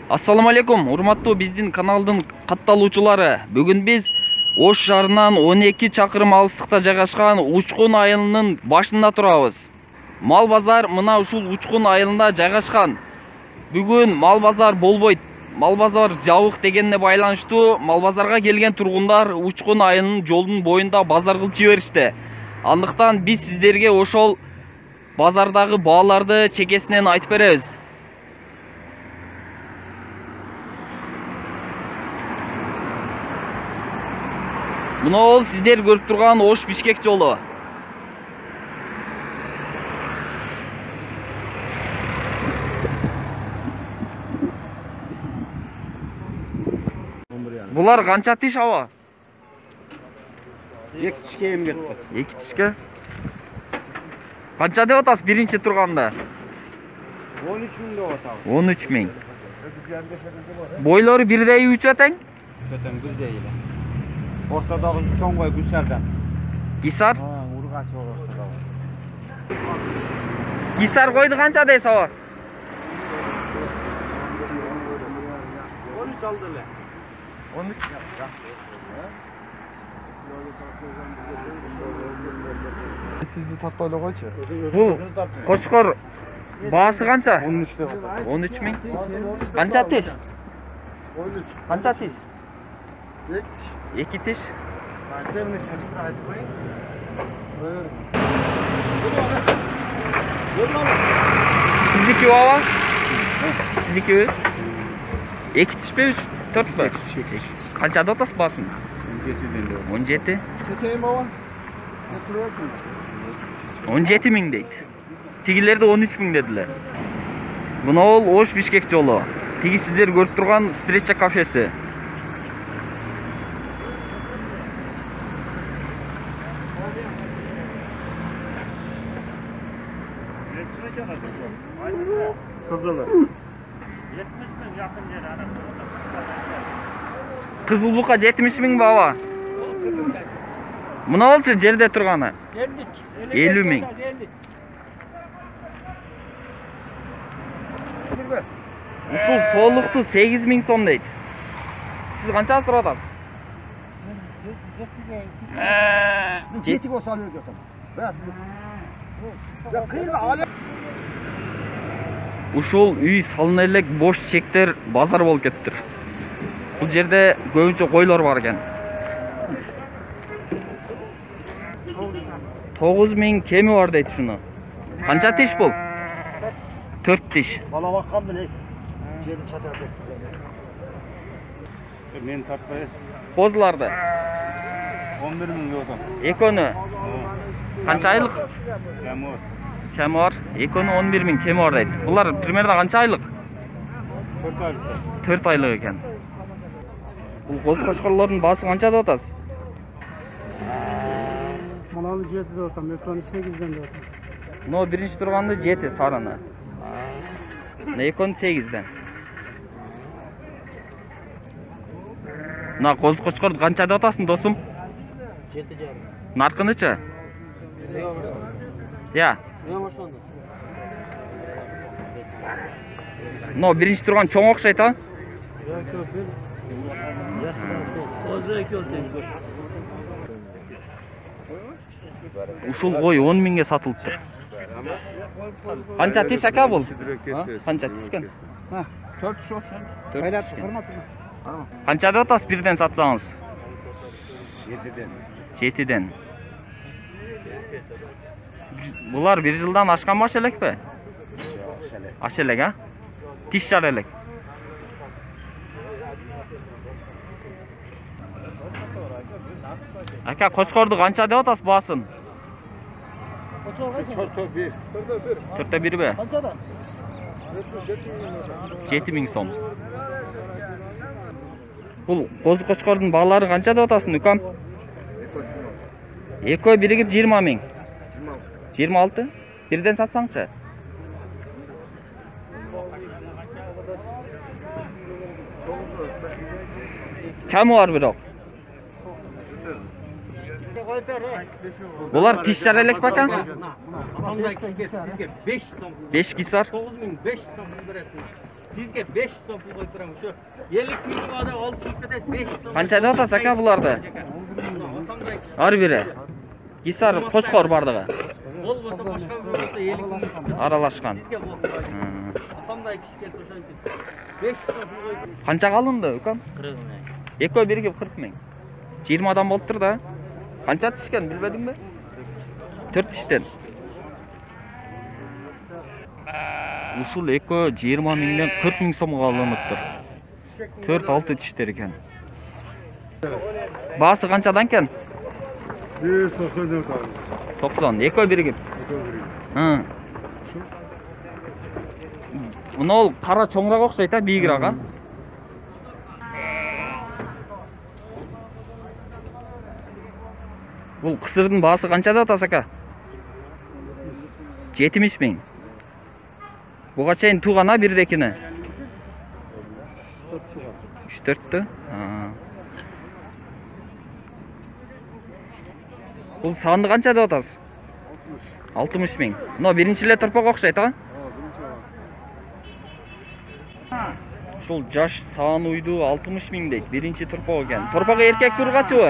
Assalamu alaikum, урматтуу биздин каналдын катталуучулары. Бүгүн биз Ош шаарынан 12 чакырым алыстыкта жайгашкан Учкун айылынын башында турабыз. Мал базар мына ушул Учкун айылында жайгашкан. Бүгүн мал базар болбойт. Мал базар жабык дегенне байланыштуу мал базарга келген тургундар Учкун айылынын жолдун боюнда базар кылып жиберишти. Андыктан биз сиздерге ошол базардагы бааларды чекесинен айтып беребиз. Мына ол сиздер көрүп турган Ош Бишкек жолу. Булар канча тиш аба? 2 тишке эми кетти. 2 тишке. Канча деп атасыз биринчи турганда? 13 миң деп атабыз. 13 миң. Бойлору бирдей үчө тең? Көтөн бирдей эле. Ортодогу чоң кой Гүсардан. Гисар? Ургач ортодогу. Гисар койду канча дейсиз аба? 13 алды эле. 13. Сизди тартпай эле койчу. Бул кошкор баасы канча? 13 деп атабыз. 13 миң. Канча тиш? 13. Канча тиш? 2 тиш. Цемни экстра айтып коюн. Сиздики баба? Сиздики? 2 тишпи 4пү? Канча деп атасыз баасын? 17. Кетейин баба. 17 миң дейт. Тигилерде 13 миң дедилер. Мына ол Ош Бишкек жолу. Тиги сиздер көрүп турган встреча кафеси. Кызылы. 70 миң жакын жер ана. Кызылбука 70 миң баба. Мына болсо жерде турганы. 50 миң. Ушул соолукту 8 миң сом дейт. Сиз канча сурап атасыз? Жети болсо алып жатам. Я кыйла алып. Ушул үй салына элек бош чектер базар болуп кетиптир. Бул жерде көбүнчө койлор бар экен. 9 миң кеми бар дейт шуну. Канча тиш бул? 4 тиш. Бала баккан беле. Жерин чатырып кетти. Мен тартпай. Козуларды 11 миң деп атам. экөнү канча айлык? Ямор. Кеми бар. Экөнү 11 миң кеми бар дейт. Булар примерно канча айлык? 4 айлык. 4 айлык экен. Бул коз кошкорлордун баасы канча деп атасыз? Мынаны 7 деп атам, экөнү 8ден деп атам. Но биринчи турганды 7 сарыны. Экөнү 8ден. Мына коз кошкорду канча деп атасың досум? 7,5. Наркынычы? Я. Но биринчи турган чоң окшойт а? Ушул кой 10 миңге сатылыптыр. Канча тиш ака бул? Канча тиш экен? 4 шо. Канча деп атасыз бирден сатсаңыз? 7ден. 7ден. Булар 1 жылдан ашкан баш элекпи? Аш элек, а? Тиш жар элек. Ака, кошкорду канча деп атасыз баасын? 4'te 1 be. 7 миң сом. Бул коз кошкордун баалары канча деп атасың, үкам? Экөө биригип 20 миң. 26? Бирден сатсаңчы? Кем бар бирок? Булар тиш жар элек бака? 5 сом. 5 кисар. 9500 сом бересиң. Sizge 500 so'm pul qo'yib turaman. Shu 50 kunlik odam olib kelib ketadi 500 so'm. Qanchada otasiz aka bularni? Har biri. Gisar Qo'shqor bardigi. Bol bo'lsa boshqa bo'lsa 50 kun. Aralashgan. Sizge bu. Atamday kishi kelib o'shancha 500 so'm pul qo'yib. Qancha qolindi, ukam? 40 ming. Ekoy biriga 40 ming. 20 odam bo'libdir da. Qancha tishgan bilmadingmi? 4 tishdan. Usul eko 20 mingdan 40 ming so'mga olinibdir. 4-6 tishlar ekan. Basi qanchadan ekan? 190 kalmış. 90. Ekoy biriga. Ha. Uni ol qara cho'ngroq o'xshaydi, biyigroq ha. Bu qisirning basi qanchada otasi aka? 70 ming. Buga chayin tug'ana birdekini. 3-4 ta. Ha. Bu sonni qanchada otasiz? 60 ming. No birinchilar turpoq o'xshaydi ha? Şol jaş sağın uydu 60 ming deydi. Birinci turpoq ekan. Turpoq erkek urg'achi u?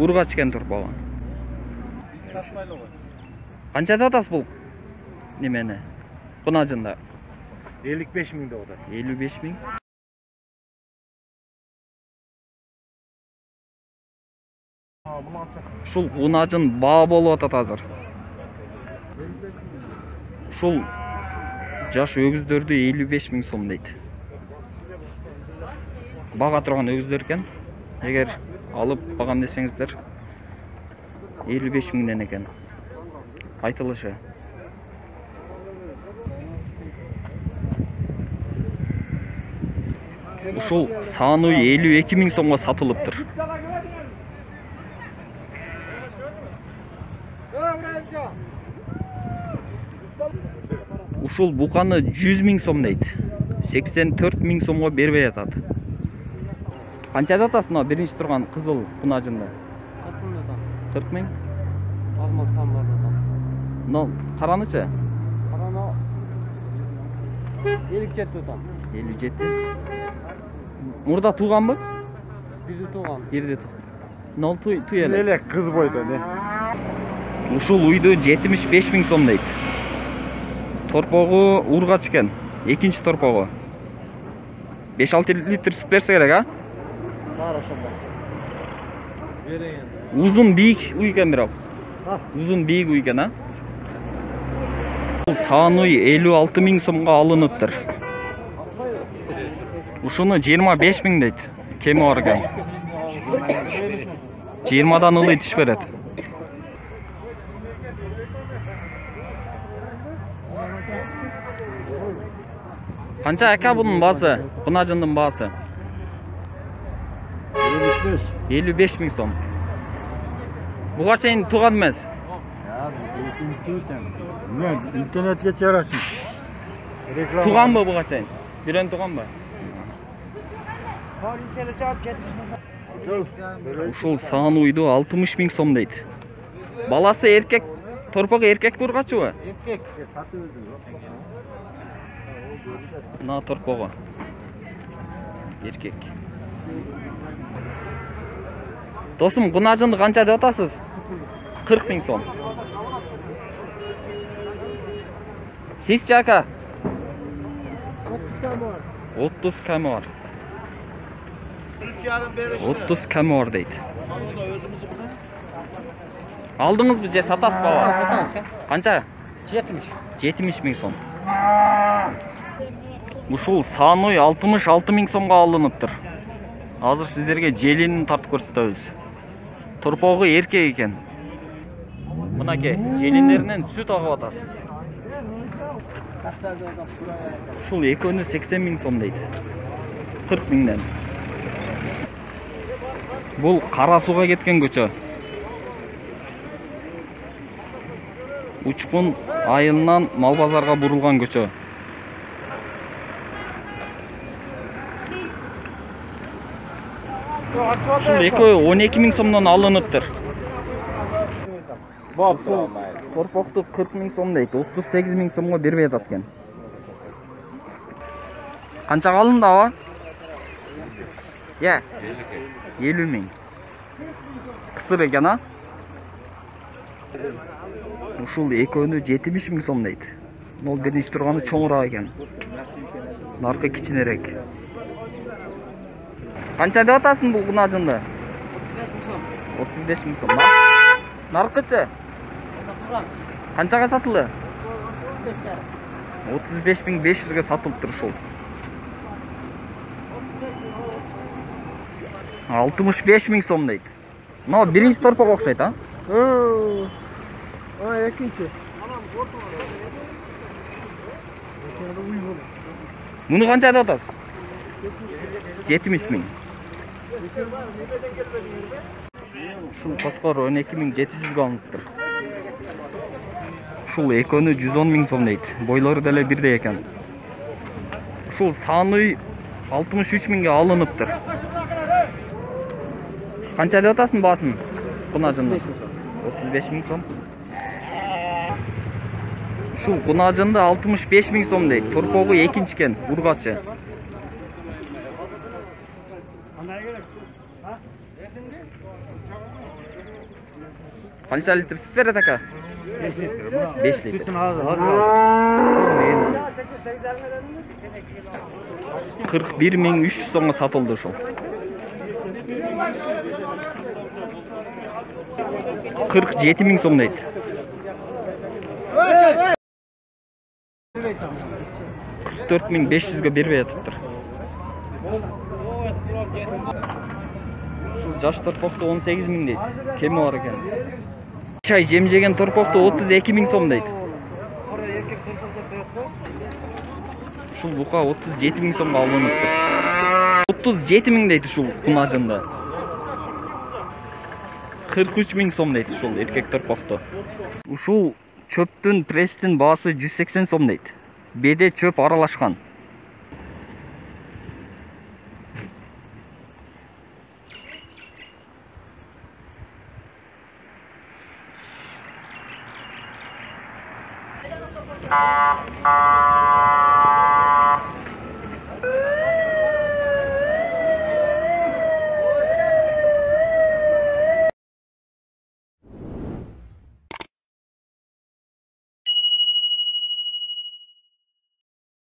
Urg'ach ekan turpoq. Qanchada otasiz bu? Nimeni? Qunajinda. 55 ming de o da. 55 ming. Şol qunajin bağ bolup atat hazır. Şol jaş ögüzdөрдү 55 ming so'm deydi. Baga turgan ögüzдөр ekan. Eğer alıp bagam desеңиздер 55 mingden ekan. Aytılışı. Ушул саны 52 ming so'mga satılıptır. Ушул буканы 100 ming so'm deydi. 84 ming so'mga berбей атат. Qanchada atasın o birinchi turgan qizil qunajinda? 40 ming. Almasdan var adam. No, qaranichi? Qarana 57 tutam. 57. Murda tug'anmi? Bizi tuğan. Yerda. Nol tuyeli. Ele kız boyda ne? Ушул uydu 75 ming so'm deydi. Torpog'i urg'ach ekan. Ikkinchi torpog'i. 5-6 litr sut bersa kerak ha? Хорошо. Vereyim. Uzun biyik uy ekan biroq. Ha. Uzun biyik uy ekan ha? Sаны 56 ming so'mga olinibdir. Ушуну 25 ming deydi. Kemi bor ekan. 20dan ылый tish beradi. Qancha aka bunun bası? Qunajinning bası? 55. 55 ming so'm. Buga chayin tug'an emas. Ya bu ne? İnternetga chiqarasiz. Reklama. Tug'anmi buga chayin? Biron tug'anmi? Ушул саны uydu 60 ming so'm deydi. Balası erkek, torpoq erkek urg'achi u? Erkek satib o'ldi. Na torpog'i. Erkek. Do'stim, qunajinni qancha deb atasiz? 40 ming so'm. Sizchi aka? 30 kami bor. 30 kami bor deydi. Aldingizmi je satasiz baba? Qancha? 70 ming so'm. Ушул саны 66 ming so'mga olinibdir. Hozir sizlarga jelini tartib ko'rsatamiz. Torpog'i erkek ekan. Bunaki jelinlaridan süt og'ib atadi. Ушул ekoni 80 ming so'm deydi. 40 mingdan. Бұл қара суға кеткен көчө. Учкун айынан мал базарға бурулган көчө. Ушул экөө 12 миң сомдон алыныптыр. Бап, ушул торпокту 40 миң сом дейт, 38 миң сомго бербей атат экен. Qanchaga alındı ava? Ya. 50 ming. Kısır ekan ha? Ушул экөөнү 70 миң сом дейт. Нол биринчи турганы чоңураак экен. Наркы кичинерээк. Канча деп атасың бул кунажынды? 35 миң сом. Наркычы? Канчага сатылды? 35.500'e satılıptır uşul. 65 ming so'm deydi. No, birinchi torpaq o'xshaydi, ha? Ha, ikkinchi. Buni qancha deb otasiz? 70 ming. Ушул Qo'chqor 12.700 ga alınıptır. Ушул экөөнү 110 ming so'm deydi. Boylары деле бирдей экен. Ушул саны 63 mingге алыныптыр. Qancha деп атасың баасын? Кунажынды 35 ming so'm. Ушул кунажынды 65 ming so'm дейди. Торпогу экинчи экен, ургачы. Qancha litr süt beradi aka? 5 litr. 5 litr. Sütün hazır. 41.300 so'mga satıldı uşul. 47 ming so'm deydi. 44.500'e berip atıptır. Uşul жаш торпокто 18 ming deydi. Kemi var eken. Çay jemjegen торпокто 32 ming so'm deydi. Ушул бука 37 ming so'mga alыныптır. 37 ming deydi ушул кунажында. 43 ming so'm deydi ушул эркек торпокто. Ушул çöptün prestin baası 180 so'm deydi. Bede çöp aralashkan.